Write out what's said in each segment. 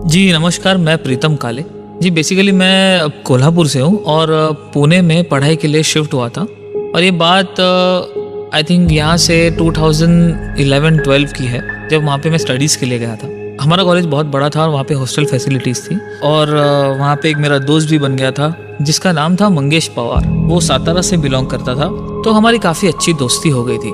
जी नमस्कार, मैं प्रीतम काले। जी बेसिकली मैं कोल्हापुर से हूँ और पुणे में पढ़ाई के लिए शिफ्ट हुआ था। और ये बात आई थिंक यहाँ से 2011-12 की है, जब वहाँ पे मैं स्टडीज़ के लिए गया था। हमारा कॉलेज बहुत बड़ा था और वहाँ पे हॉस्टल फैसिलिटीज़ थी। और वहाँ पे एक मेरा दोस्त भी बन गया था जिसका नाम था मंगेश पवार। वो सातारा से बिलोंग करता था, तो हमारी काफ़ी अच्छी दोस्ती हो गई थी।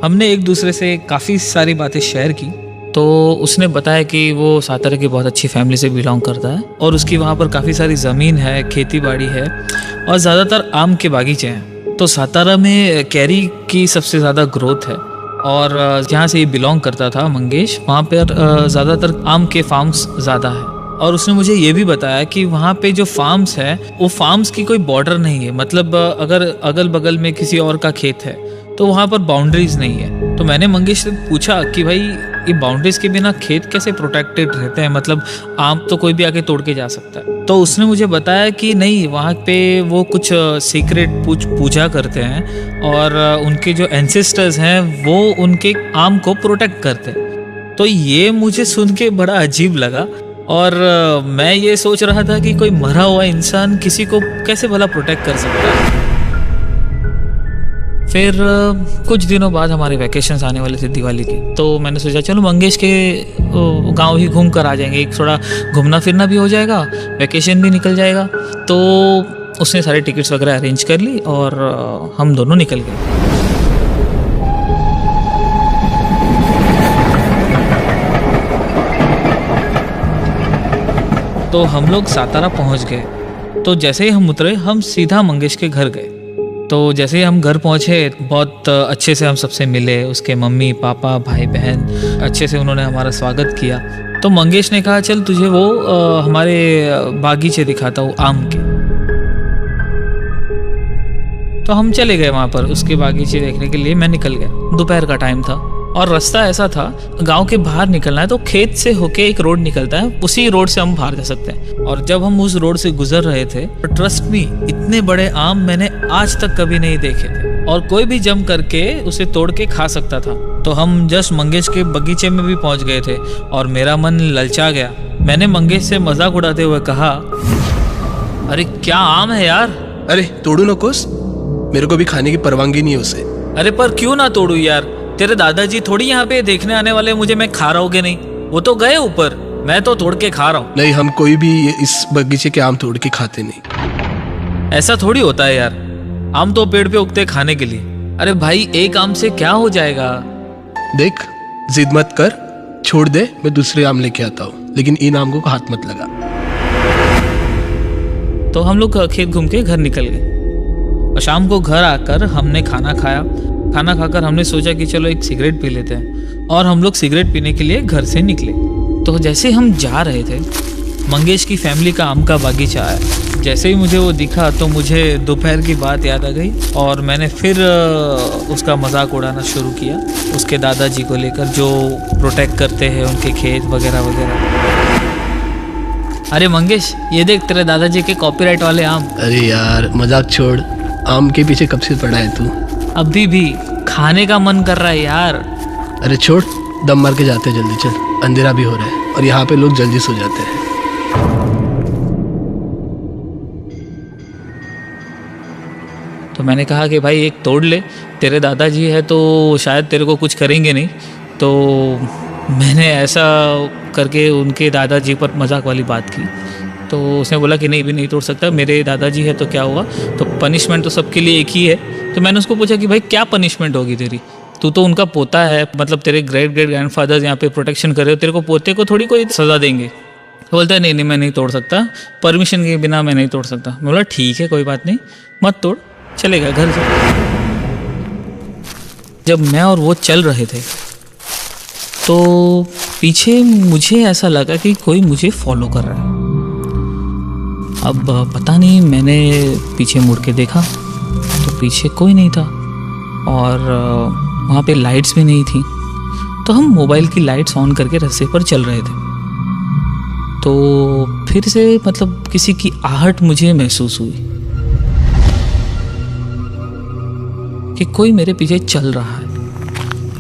हमने एक दूसरे से काफ़ी सारी बातें शेयर की। तो उसने बताया कि वो सातारा की बहुत अच्छी फैमिली से बिलोंग करता है और उसकी वहाँ पर काफ़ी सारी ज़मीन है, खेती बाड़ी है और ज़्यादातर आम के बागीचे हैं। तो सातारा में कैरी की सबसे ज़्यादा ग्रोथ है और जहाँ से ये बिलोंग करता था मंगेश, वहाँ पर ज़्यादातर आम के फार्म्स ज़्यादा है। और उसने मुझे ये भी बताया कि वहाँ पे जो फार्म्स है वो फार्म्स की कोई बॉर्डर नहीं है, मतलब अगर अगल बगल में किसी और का खेत है तो वहाँ पर बाउंड्रीज नहीं है। तो मैंने मंगेश से पूछा कि भाई ये बाउंड्रीज के बिना खेत कैसे प्रोटेक्टेड रहते हैं, मतलब आम तो कोई भी आके तोड़ के जा सकता है। तो उसने मुझे बताया कि नहीं, वहाँ पे वो कुछ सीक्रेट पूजा करते हैं और उनके जो एंसेस्टर्स हैं वो उनके आम को प्रोटेक्ट करते हैं। तो ये मुझे सुन के बड़ा अजीब लगा और मैं ये सोच रहा था कि कोई मरा हुआ इंसान किसी को कैसे भला प्रोटेक्ट कर सकता है। फिर कुछ दिनों बाद हमारे वैकेशंस आने वाले थे दिवाली के, तो मैंने सोचा चलो मंगेश के गांव ही घूम कर आ जाएंगे, एक थोड़ा घूमना फिरना भी हो जाएगा, वैकेशन भी निकल जाएगा। तो उसने सारे टिकट्स वगैरह अरेंज कर ली और हम दोनों निकल गए। तो हम लोग सातारा पहुंच गए। तो जैसे ही हम उतरे हम सीधा मंगेश के घर गए। तो जैसे ही हम घर पहुंचे बहुत अच्छे से हम सबसे मिले, उसके मम्मी पापा भाई बहन अच्छे से उन्होंने हमारा स्वागत किया। तो मंगेश ने कहा चल तुझे वो हमारे बागीचे दिखाता हूँ आम के। तो हम चले गए वहाँ पर उसके बागीचे देखने के लिए। मैं निकल गया, दोपहर का टाइम था और रास्ता ऐसा था, गांव के बाहर निकलना है तो खेत से होके एक रोड निकलता है, उसी रोड से हम बाहर जा सकते हैं। और जब हम उस रोड से गुजर रहे थे, ट्रस्ट मी, इतने बड़े आम मैंने आज तक कभी नहीं देखे थे और कोई भी जम करके उसे तोड़ के खा सकता था। तो हम जस्ट मंगेश के बगीचे में भी पहुंच गए थे और मेरा मन ललचा गया। मैंने मंगेश से मजाक उड़ाते हुए कहा, अरे क्या आम है यार। अरे तोड़ू नकोस, मेरे को भी खाने की परवानगी नहीं है उसे। अरे पर क्यों ना तोड़ू यार, तेरे दादाजी थोड़ी यहाँ पे देखने आने वाले मुझे मैं खा रहा हूँ कि नहीं, वो तो गए ऊपर, मैं तो तोड़ के खा रहा हूँ। नहीं, हम कोई भी इस बगीचे के आम तोड़ के खाते नहीं। ऐसा थोड़ी होता है यार, आम तो पेड़ पे उगते खाने के लिए। अरे भाई एक आम से क्या हो जाएगा। देख, जिद मत कर, छोड़ दे, मैं दूसरे आम लेके आता हूँ, लेकिन इन आम को हाथ मत लगा। तो हम लोग खेत घूम के घर निकल गए और शाम को घर आकर हमने खाना खाया। खाना खाकर हमने सोचा कि चलो एक सिगरेट पी लेते हैं और हम लोग सिगरेट पीने के लिए घर से निकले। तो जैसे हम जा रहे थे, मंगेश की फैमिली का आम का बागीचा आया। जैसे ही मुझे वो दिखा तो मुझे दोपहर की बात याद आ गई और मैंने फिर उसका मजाक उड़ाना शुरू किया, उसके दादाजी को लेकर जो प्रोटेक्ट करते हैं उनके खेत वगैरह वगैरह। अरे मंगेश, ये देख तेरे दादाजी के कॉपीराइट वाले आम। अरे यार मजाक छोड़, आम के पीछे कब से पड़ा है तू? अभी भी खाने का मन कर रहा है यार। अरे छोड़, दम मार के जाते हैं, जल्दी चल, अंधेरा भी हो रहा है और यहाँ पे लोग जल्दी सो जाते हैं। तो मैंने कहा कि भाई एक तोड़ ले, तेरे दादाजी है तो शायद तेरे को कुछ करेंगे नहीं। तो मैंने ऐसा करके उनके दादाजी पर मजाक वाली बात की। तो उसने बोला कि नहीं भी नहीं तोड़ सकता, मेरे दादाजी है तो क्या हुआ, तो पनिशमेंट तो सबके लिए एक ही है। तो मैंने उसको पूछा कि भाई क्या पनिशमेंट होगी तेरी, तू तो उनका पोता है, मतलब तेरे ग्रेट ग्रेट ग्रैंडफादर्स यहाँ पे प्रोटेक्शन कर रहे हो, तेरे को पोते को थोड़ी कोई सज़ा देंगे। तो बोलता है नहीं नहीं मैं नहीं तोड़ सकता, परमिशन के बिना मैं नहीं तोड़ सकता। मैं बोला ठीक है कोई बात नहीं, मत तोड़, चलेगा घर से। जब मैं और वो चल रहे थे तो पीछे मुझे ऐसा लगा कि कोई मुझे फॉलो कर रहा है। अब पता नहीं, मैंने पीछे मुड़ के देखा तो पीछे कोई नहीं था और वहाँ पे लाइट्स भी नहीं थी। तो हम मोबाइल की लाइट्स ऑन करके रास्ते पर चल रहे थे। तो फिर से मतलब किसी की आहट मुझे महसूस हुई कि कोई मेरे पीछे चल रहा है।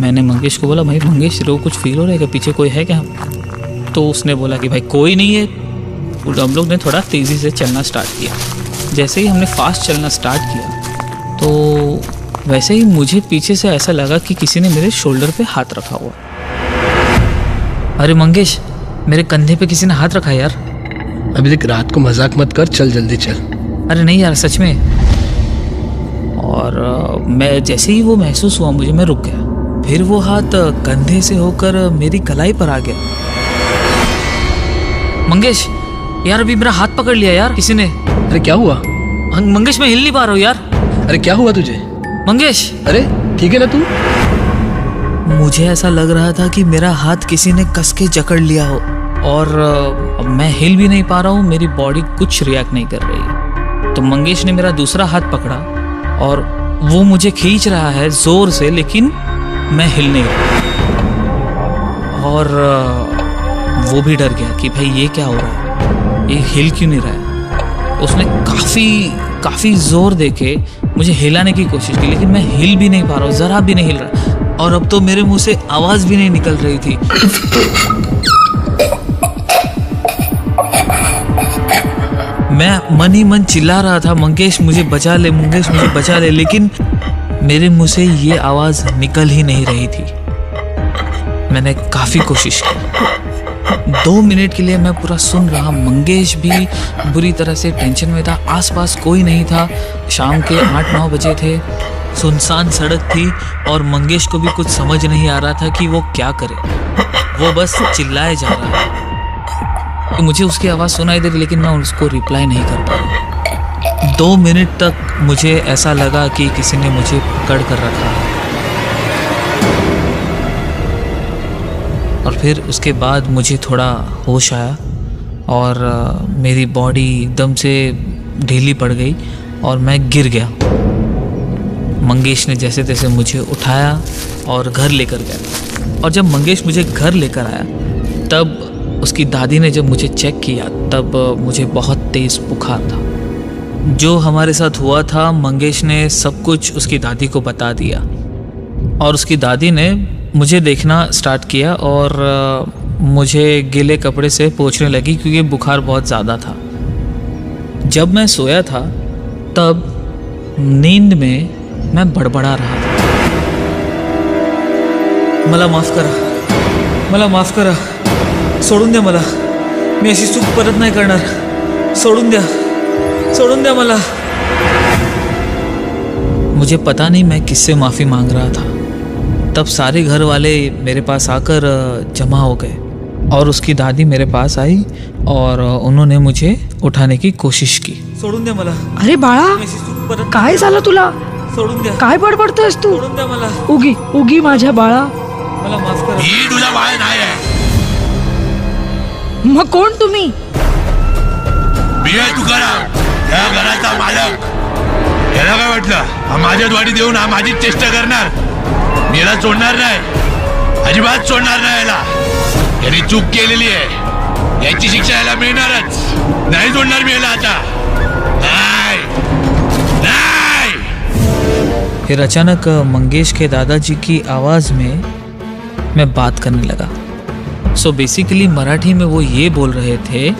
मैंने मंगेश को बोला, भाई मंगेश तेरे को कुछ फील हो रहा है क्या, पीछे कोई है क्या? तो उसने बोला कि भाई कोई नहीं है। तो हम लोग ने थोड़ा तेज़ी से चलना स्टार्ट किया। जैसे ही हमने फास्ट चलना स्टार्ट किया तो वैसे ही मुझे पीछे से ऐसा लगा कि किसी ने मेरे शोल्डर पे हाथ रखा हुआ। अरे मंगेश, मेरे कंधे पे किसी ने हाथ रखा है यार। अभी देख, रात को मजाक मत कर, चल जल्दी चल। अरे नहीं यार, सच में। और मैं जैसे ही वो महसूस हुआ मुझे, मैं रुक गया। फिर वो हाथ कंधे से होकर मेरी कलाई पर आ गया। मंगेश यार, अभी मेरा हाथ पकड़ लिया यार किसी ने। अरे क्या हुआ? मंगेश मैं हिल नहीं पा रहा हूँ यार। अरे क्या हुआ तुझे? मंगेश अरे ठीक है ना तू? मुझे ऐसा लग रहा था कि मेरा हाथ किसी ने कस के जकड़ लिया हो और अब मैं हिल भी नहीं पा रहा हूँ, मेरी बॉडी कुछ रिएक्ट नहीं कर रही है। तो मंगेश ने मेरा दूसरा हाथ पकड़ा और वो मुझे खींच रहा है जोर से, लेकिन मैं हिल नहीं रहा। और वो भी डर गया कि भाई ये क्या हो रहा है, ये हिल क्यों नहीं रहा है। उसने काफ़ी जोर देके मुझे हिलाने की कोशिश की, लेकिन मैं हिल भी नहीं पा रहा हूँ, ज़रा भी नहीं हिल रहा। और अब तो मेरे मुंह से आवाज़ भी नहीं निकल रही थी। मैं मन ही मन चिल्ला रहा था, मंगेश मुझे बचा ले, मंगेश मुझे बचा ले, लेकिन मेरे मुंह से ये आवाज़ निकल ही नहीं रही थी। मैंने काफ़ी कोशिश की। 2 मिनट के लिए मैं पूरा सुन रहा। मंगेश भी बुरी तरह से टेंशन में था। आसपास कोई नहीं था। शाम के 8-9 बजे थे। सुनसान सड़क थी और मंगेश को भी कुछ समझ नहीं आ रहा था कि वो क्या करे। वो बस चिल्लाए जा रहा है। मुझे उसकी आवाज़ सुनाई दे रही, लेकिन मैं उसको रिप्लाई नहीं कर पा रहा। 2 मिनट तक मुझे ऐसा लगा कि किसी ने मुझे पकड़ कर रखा है। और फिर उसके बाद मुझे थोड़ा होश आया और मेरी बॉडी एकदम से ढीली पड़ गई और मैं गिर गया। मंगेश ने जैसे तैसे मुझे उठाया और घर लेकर गया। और जब मंगेश मुझे घर लेकर आया, तब उसकी दादी ने जब मुझे चेक किया, तब मुझे बहुत तेज़ बुखार था। जो हमारे साथ हुआ था, मंगेश ने सब कुछ उसकी दादी को बता दिया और उसकी दादी ने मुझे देखना स्टार्ट किया और मुझे गीले कपड़े से पोंछने लगी क्योंकि बुखार बहुत ज़्यादा था। जब मैं सोया था, तब नींद में मैं बड़बड़ा रहा था, मला माफ करा, सोडून द्या मला, मी अशी चूक परत नाही करणार, सोडून द्या मला। मुझे पता नहीं मैं किससे माफ़ी मांग रहा था। तब सारे घर वाले मेरे पास आकर जमा हो गए और उसकी दादी मेरे पास आई और उन्होंने मुझे उठाने की कोशिश की। सोडून द्या मला। अरे बाळा, काय झालं तुला? सोडून द्या, काय बडबडतोयस तू? सोडून द्या मला, उगी माझ्या बाळा। मला माफ करा। ही तुझा बाळ नाही आहे, मग कोण तुम्ही? मी आहे तुकाराम, या घराचा मालक। याला काय वाटलं, हा माझ्या द्वारी देऊन हा माझीच चेष्टा करणार? मी याला सोडणार नाही, अजिबात सोडणार नाही याला। याने चूक केलेली आहे, याची शिक्षा याला मिळणारच। नाही सोडणार मी याला आता, नाही नाही। फिर अचानक मंगेश के दादाजी की आवाज़ में मैं बात करने लगा। सो बेसिकली मराठी में वो ये बोल रहे थे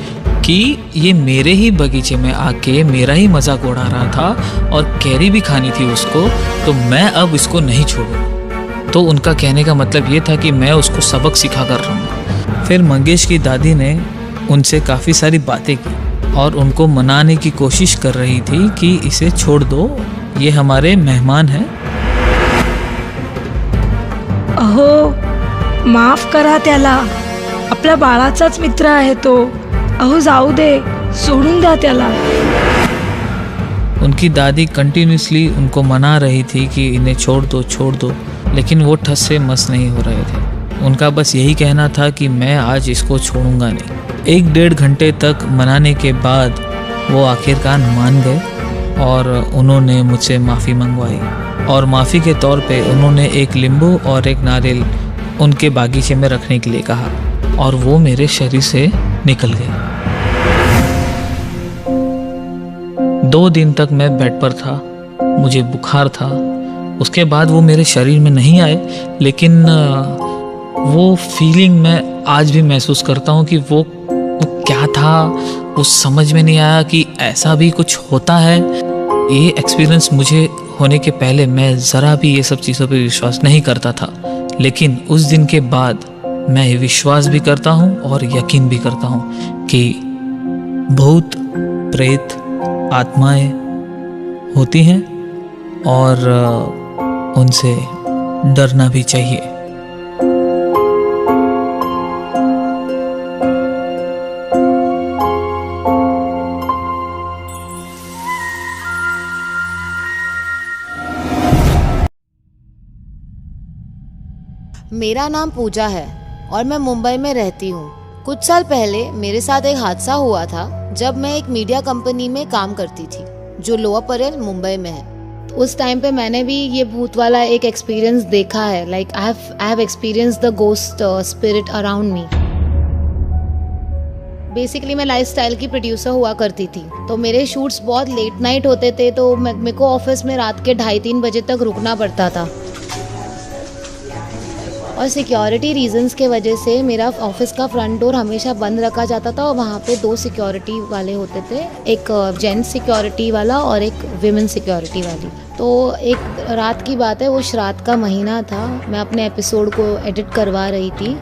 कि ये मेरे ही बगीचे में आके मेरा ही मजाक उड़ा रहा था और कैरी भी खानी थी उसको, तो मैं अब इसको नहीं छोड़ूंगा। तो उनका कहने का मतलब ये था कि मैं उसको सबक सिखा कर रहा हूँ। फिर मंगेश की दादी ने उनसे काफ़ी सारी बातें की और उनको मनाने की कोशिश कर रही थी कि इसे छोड़ दो, ये हमारे मेहमान हैं। अहो माफ करा त्याला, आपल्या बाळाचाच मित्र आहे तो। अहो जाऊ दे, सोडून द्या त्याला। उनकी दादी कंटिन्यूसली उनको मना रही थी कि इन्हें छोड़ दो, लेकिन वो ठस से मस नहीं हो रहे थे। उनका बस यही कहना था कि मैं आज इसको छोड़ूंगा नहीं। 1-1.5 घंटे तक मनाने के बाद वो आखिरकार मान गए और उन्होंने मुझसे माफ़ी मंगवाई और माफ़ी के तौर पे उन्होंने एक नींबू और एक नारियल उनके बागीचे में रखने के लिए कहा और वो मेरे शरीर से निकल गए। 2 दिन तक मैं बेड पर था, मुझे बुखार था। उसके बाद वो मेरे शरीर में नहीं आए, लेकिन वो फीलिंग मैं आज भी महसूस करता हूँ कि वो क्या था, वो समझ में नहीं आया कि ऐसा भी कुछ होता है। ये एक्सपीरियंस मुझे होने के पहले मैं ज़रा भी ये सब चीज़ों पे विश्वास नहीं करता था, लेकिन उस दिन के बाद मैं विश्वास भी करता हूँ और यकीन भी करता हूँ कि भूत प्रेत आत्माएं होती हैं और उनसे डरना भी चाहिए। मेरा नाम पूजा है और मैं मुंबई में रहती हूँ। कुछ साल पहले मेरे साथ एक हादसा हुआ था जब मैं एक मीडिया कंपनी में काम करती थी जो लोअर परेल मुंबई में है। तो उस टाइम पे मैंने भी ये भूत वाला एक एक्सपीरियंस देखा है। Like I have experience the ghost spirit around me. Basically मैं लाइफस्टाइल की प्रोड्यूसर हुआ करती थी, तो मेरे शूट्स बहुत लेट नाइट होते थे, तो मेरे को ऑफिस में रात के 2:30-3 बजे तक रुकना पड़ता था। और सिक्योरिटी रीजंस के वजह से मेरा ऑफिस का फ्रंट डोर हमेशा बंद रखा जाता था और वहाँ पे 2 सिक्योरिटी वाले होते थे, एक जेंट्स सिक्योरिटी वाला और एक विमेन सिक्योरिटी वाली। तो एक रात की बात है, वो श्राद्ध का महीना था, मैं अपने एपिसोड को एडिट करवा रही थी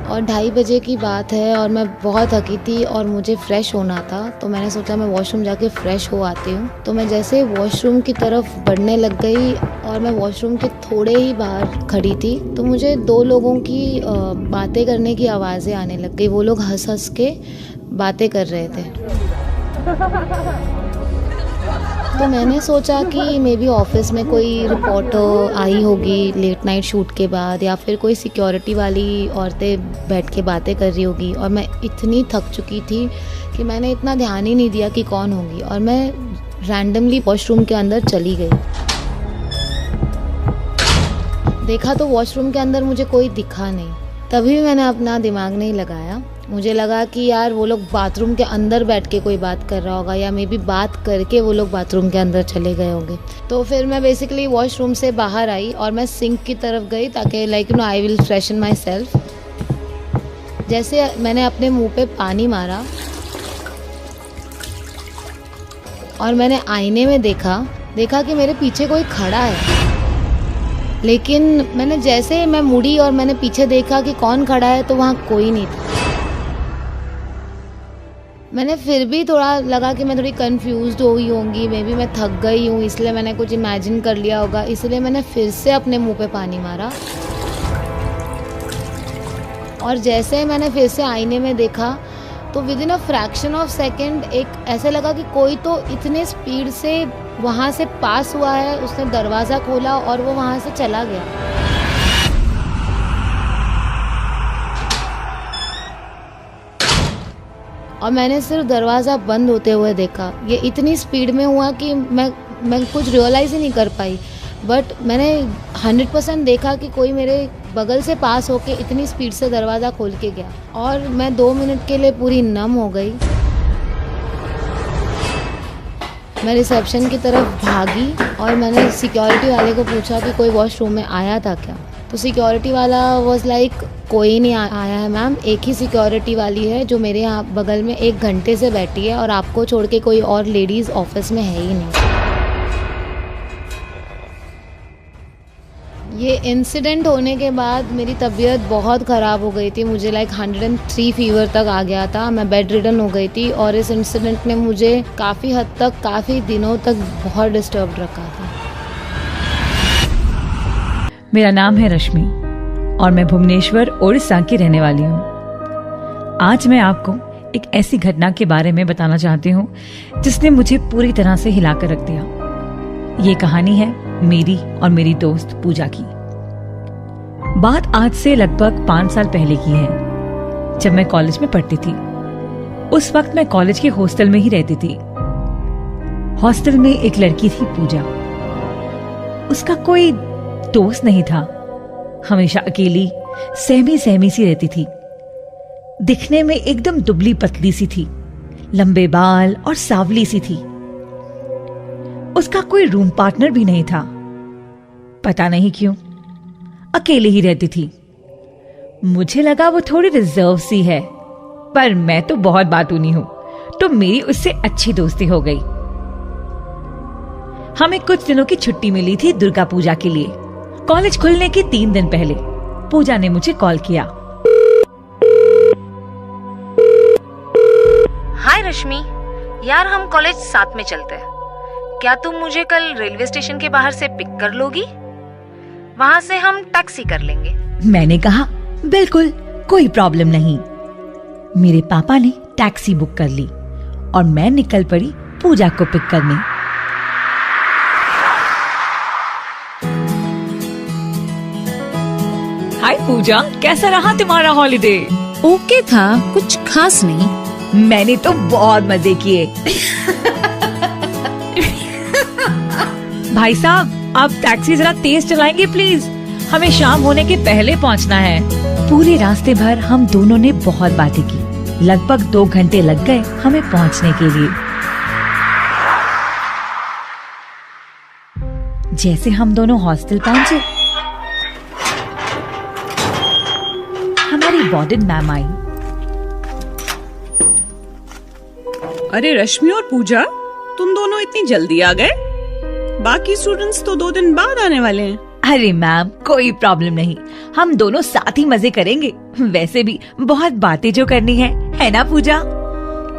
और 2:30 बजे की बात है और मैं बहुत थकी थी और मुझे फ़्रेश होना था। तो मैंने सोचा मैं वॉशरूम जाके फ़्रेश हो आती हूँ। तो मैं जैसे वॉशरूम की तरफ बढ़ने लग गई और मैं वॉशरूम के थोड़े ही बाहर खड़ी थी, तो मुझे 2 लोगों की बातें करने की आवाज़ें आने लग गई। वो लोग हंस हंस के बातें कर रहे थे। तो मैंने सोचा कि मे बी ऑफिस में कोई रिपोर्टर आई होगी लेट नाइट शूट के बाद, या फिर कोई सिक्योरिटी वाली औरतें बैठ के बातें कर रही होगी। और मैं इतनी थक चुकी थी कि मैंने इतना ध्यान ही नहीं दिया कि कौन होगी, और मैं रैंडमली वॉशरूम के अंदर चली गई। देखा तो वॉशरूम के अंदर मुझे कोई दिखा नहीं। तभी मैंने अपना दिमाग नहीं लगाया। मुझे लगा कि यार वो लोग बाथरूम के अंदर बैठ के कोई बात कर रहा होगा, या मे बी बात करके वो लोग बाथरूम के अंदर चले गए होंगे। तो फिर मैं बेसिकली वॉशरूम से बाहर आई और मैं सिंक की तरफ गई ताकि I will freshen my self. जैसे मैंने अपने मुंह पे पानी मारा और मैंने आईने में देखा कि मेरे पीछे कोई खड़ा है। लेकिन मैंने जैसे मैं मुड़ी और मैंने पीछे देखा कि कौन खड़ा है, तो वहाँ कोई नहीं था। मैंने फिर भी थोड़ा लगा कि मैं थोड़ी कंफ्यूज्ड हुई होंगी, मे बी मैं थक गई हूँ, इसलिए मैंने कुछ इमेजिन कर लिया होगा, इसलिए मैंने फिर से अपने मुंह पे पानी मारा। और जैसे मैंने फिर से आईने में देखा तो with in a fraction of second एक ऐसे लगा कि कोई तो इतने स्पीड से वहाँ से पास हुआ है, उसने दरवाज़ा खोला और वो वहाँ से चला गया। और मैंने सिर्फ दरवाज़ा बंद होते हुए देखा। ये इतनी स्पीड में हुआ कि मैं कुछ रियलाइज़ ही नहीं कर पाई, बट मैंने 100% देखा कि कोई मेरे बगल से पास होके इतनी स्पीड से दरवाज़ा खोल के गया। और मैं 2 मिनट के लिए पूरी नम हो गई। मैं रिसेप्शन की तरफ भागी और मैंने सिक्योरिटी वाले को पूछा कि कोई वॉशरूम में आया था क्या। तो सिक्योरिटी वाला वाज लाइक कोई नहीं आया है मैम, एक ही सिक्योरिटी वाली है जो मेरे यहाँ बगल में 1 घंटे से बैठी है और आपको छोड़ के कोई और लेडीज़ ऑफिस में है ही नहीं। ये इंसिडेंट होने के बाद मेरी तबीयत बहुत ख़राब हो गई थी। मुझे 103 फीवर तक आ गया था, मैं बेड रिडन हो गई थी। और इस इंसिडेंट ने मुझे काफ़ी हद तक, काफ़ी दिनों तक बहुत डिस्टर्ब रखा था। मेरा नाम है रश्मि और मैं भुवनेश्वर ओडिशा की रहने वाली हूँ। आज मैं आपको एक ऐसी घटना के बारे में बताना चाहती हूँ जिसने मुझे पूरी तरह से हिलाकर रख दिया। ये कहानी है मेरी और मेरी दोस्त पूजा की। बात आज से लगभग 5 साल पहले की है, जब मैं कॉलेज में पढ़ती थी। उस वक्त मैं कॉलेज के हॉस्टल में ही रहती थी। हॉस्टल में एक लड़की थी पूजा। उसका कोई दोस्त नहीं था, हमेशा अकेली सहमी सी रहती थी। दिखने में एकदम दुबली पतली सी थी, लंबे बाल और सांवली सी थी। उसका कोई रूम पार्टनर भी नहीं था। पता नहीं क्यों अकेले ही रहती थी। मुझे लगा वो थोड़ी रिजर्व सी है, पर मैं तो बहुत बातूनी हूँ, तो मेरी उससे अच्छी दोस्ती हो गई। हमें कुछ दिनों की छुट्टी मिली थी दुर्गा पूजा के लिए। कॉलेज खुलने के 3 दिन पहले पूजा ने मुझे कॉल किया। हाय रश्मि, यार हम कॉलेज साथ में चलते हैं। क्या तुम मुझे कल रेलवे स्टेशन के बाहर से पिक कर लोगी? वहाँ से हम टैक्सी कर लेंगे। मैंने कहा बिल्कुल, कोई प्रॉब्लम नहीं। मेरे पापा ने टैक्सी बुक कर ली और मैं निकल पड़ी पूजा को पिक करने। हाय पूजा, कैसा रहा तुम्हारा हॉलिडे? ओके था, कुछ खास नहीं। मैंने तो बहुत मजे किए। भाई साहब, आप टैक्सी जरा तेज चलाएंगे प्लीज, हमें शाम होने के पहले पहुंचना है। पूरे रास्ते भर हम दोनों ने बहुत बातें की। लगभग 2 घंटे लग गए हमें पहुंचने के लिए। जैसे हम दोनों हॉस्टल पहुंचे, हमारी वार्डन मैम आई। अरे रश्मि और पूजा, तुम दोनों इतनी जल्दी आ गए? बाकी स्टूडेंट्स तो 2 दिन बाद आने वाले हैं। अरे मैम, कोई प्रॉब्लम नहीं, हम दोनों साथ ही मजे करेंगे। वैसे भी बहुत बातें जो करनी है ना पूजा?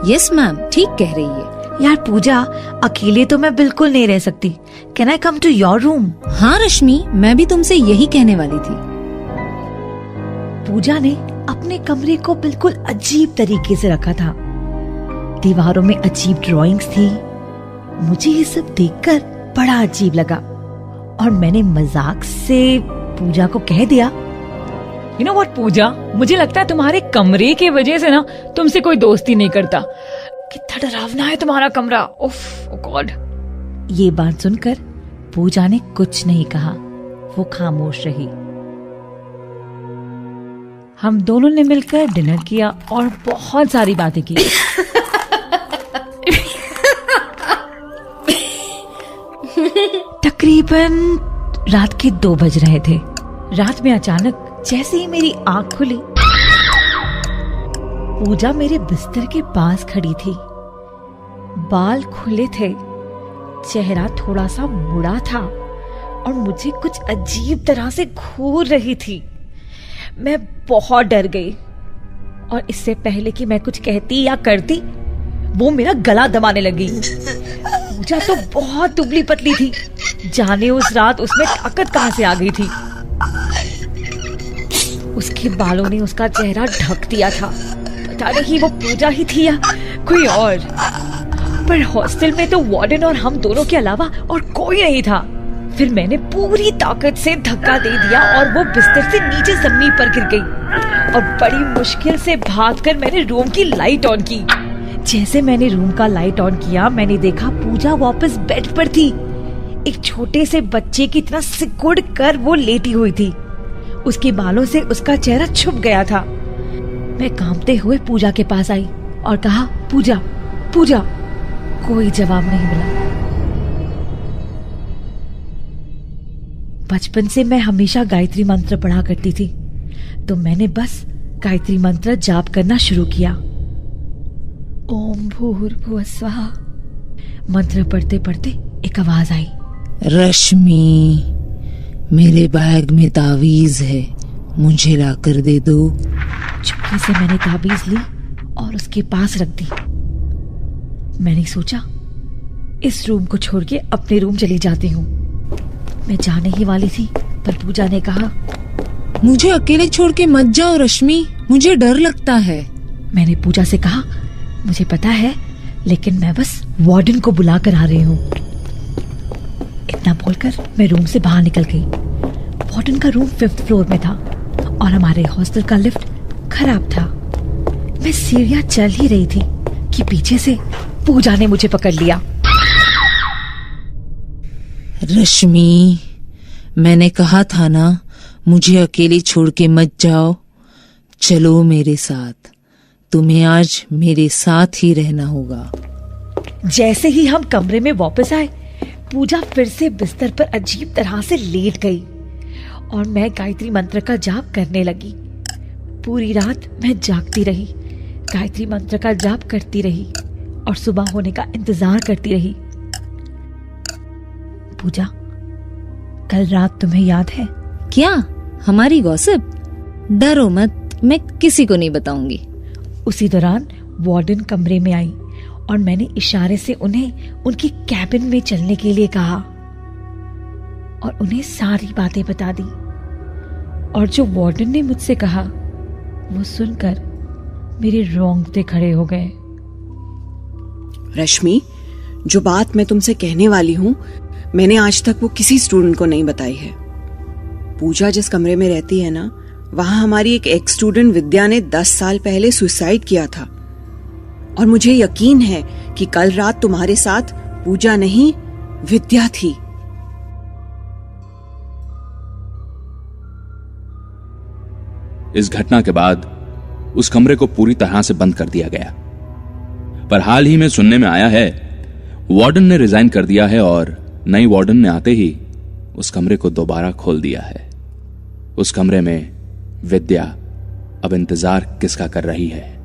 यस मैम, ठीक कह रही है। यार पूजा, अकेले तो मैं बिल्कुल नहीं रह सकती। Can I come to your room? हाँ रश्मि, मैं भी तुमसे यही कहने वाली थी। पूजा ने अपने कमरे को बिल्कुल अजीब तरीके से रखा था। दीवारों में अजीब ड्राइंग्स थी। मुझे ये सब देखकर बड़ा अजीब लगा और मैंने मजाक से पूजा को कह दिया, यू नो व्हाट पूजा, मुझे लगता है तुम्हारे कमरे के वजह से ना तुमसे कोई दोस्ती नहीं करता। कितना डरावना है तुम्हारा कमरा, उफ, ओह गॉड। ये बात सुनकर पूजा ने कुछ नहीं कहा, वो खामोश रही। हम दोनों ने मिलकर डिनर किया और बहुत सारी बातें की। तकरीबन रात के 2 बज रहे थे। रात में अचानक जैसे ही मेरी आंख खुली, पूजा मेरे बिस्तर के पास खड़ी थी। बाल खुले थे, चेहरा थोड़ा सा मुड़ा था और मुझे कुछ अजीब तरह से घूर रही थी। मैं बहुत डर गई और इससे पहले कि मैं कुछ कहती या करती, वो मेरा गला दबाने लगी। पूजा तो बहुत दुबली पतली थी, जाने उस रात उसमें ताकत कहां से आ गई थी। उसके बालों ने उसका चेहरा ढक दिया था। पता नहीं वो पूजा ही थी या कोई और, पर हॉस्टल में तो वार्डन और हम दोनों के अलावा और कोई नहीं था। फिर मैंने पूरी ताकत से धक्का दे दिया और वो बिस्तर से नीचे जमीन पर गिर गई और बड़ी मुश्किल से भागकर मैंने रूम की लाइट ऑन की। जैसे मैंने रूम का लाइट ऑन किया, मैंने देखा पूजा वापस बेड पर थी। एक छोटे से बच्चे की तरह सिकुड़ कर वो लेटी हुई थी। उसके बालों से उसका चेहरा छुप गया था। मैं कांपते हुए पूजा के पास आई और कहा, पूजा पूजा। कोई जवाब नहीं मिला। बचपन से मैं हमेशा गायत्री मंत्र पढ़ा करती थी, तो मैंने बस गायत्री मंत्र जाप करना शुरू किया। ओम भूर्भुवः स्वाहा। मंत्र पढ़ते पढ़ते एक आवाज आई, रश्मि, मेरे बैग में तावीज है, मुझे ला कर दे दो। चुपके से मैंने ताबीज ली और उसके पास रख दी। मैंने सोचा इस रूम को छोड़ के अपने रूम चली जाती हूँ। मैं जाने ही वाली थी, पर पूजा ने कहा, मुझे अकेले छोड़ के मत जाओ रश्मि, मुझे डर लगता है। मैंने पूजा से कहा, मुझे पता है, लेकिन मैं बस वार्डन को बुला कर आ रही हूँ। इतना बोलकर मैं रूम से बाहर निकल गई। वार्डन का रूम 5th फ्लोर में था और हमारे हॉस्टल का लिफ्ट खराब था। मैं सीढ़ियां चल ही रही थी कि पीछे से पूजा ने मुझे पकड़ लिया। रश्मि, मैंने कहा था ना, मुझे अकेले छोड़ के मत जाओ। चलो मेरे साथ, तुम्हें आज मेरे साथ ही रहना होगा। जैसे ही हम कमरे में वापस आए, पूजा फिर से बिस्तर पर अजीब तरह से लेट गई और मैं गायत्री मंत्र का जाप करने लगी। पूरी रात मैं जागती रही, गायत्री मंत्र का जाप करती रही और सुबह होने का इंतजार करती रही। पूजा, कल रात तुम्हें याद है? क्या? हमारी गॉसिप? डरो मत, मैं किसी को नहीं बताऊंगी। उसी दौरान वार्डन कमरे में आई और मैंने इशारे से उन्हें उनकी कैबिन में चलने के लिए कहा और उन्हें सारी बातें बता दी। और जो वार्डन ने मुझसे कहा वो सुनकर मेरे रोंगटे खड़े हो गए। रश्मि, जो बात मैं तुमसे कहने वाली हूँ मैंने आज तक वो किसी स्टूडेंट को नहीं बताई है। पूजा जिस कमरे में रहती है ना, वहां हमारी एक एक्स स्टूडेंट विद्या ने 10 साल पहले सुसाइड किया था। और मुझे यकीन है कि कल रात तुम्हारे साथ पूजा नहीं, विद्या थी। इस घटना के बाद उस कमरे को पूरी तरह से बंद कर दिया गया, पर हाल ही में सुनने में आया है वार्डन ने रिजाइन कर दिया है और नई वार्डन ने आते ही उस कमरे को दोबारा खोल दिया है। उस कमरे में विद्या अब इंतजार किसका कर रही है?